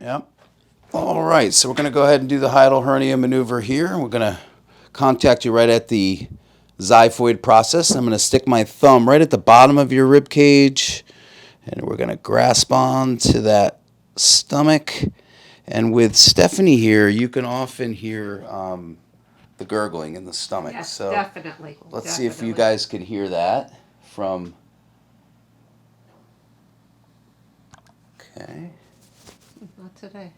Yep. All right, so we're going to go ahead and do the hiatal hernia maneuver here. We're going to contact you right at the xiphoid process. I'm going to stick my thumb right at the bottom of your rib cage, and we're going to grasp on to that stomach. And with Stephanie here, you can often hear the gurgling in the stomach. Yes, so definitely. Let's see if you guys can hear that from... Okay. Not today.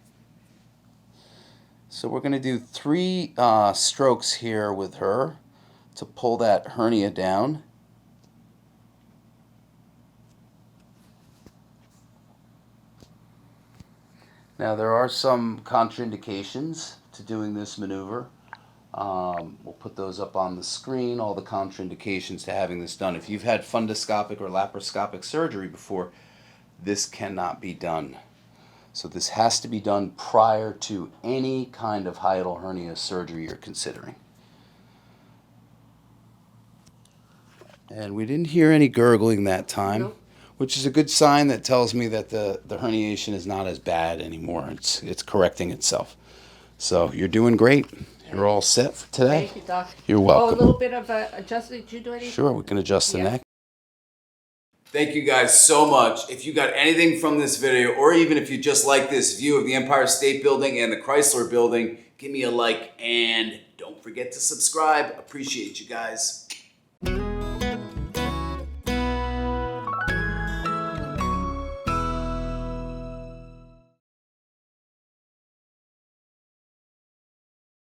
So we're going to do 3 strokes here with her to pull that hernia down. Now there are some contraindications to doing this maneuver. We'll put those up on the screen, all the contraindications to having this done. If you've had fundoscopic or laparoscopic surgery before, this cannot be done. So this has to be done prior to any kind of hiatal hernia surgery you're considering. And we didn't hear any gurgling that time, Nope. which is a good sign that tells me that the herniation is not as bad anymore. It's correcting itself. So you're doing great. You're all set for today. Thank you, Doc. You're welcome. Oh, a little bit of adjustment. Did you do anything? Sure, we can adjust the Yeah. neck. Thank you guys so much. If you got anything from this video, or even if you just like this view of the Empire State Building and the Chrysler Building, give me a like and don't forget to subscribe. Appreciate you guys.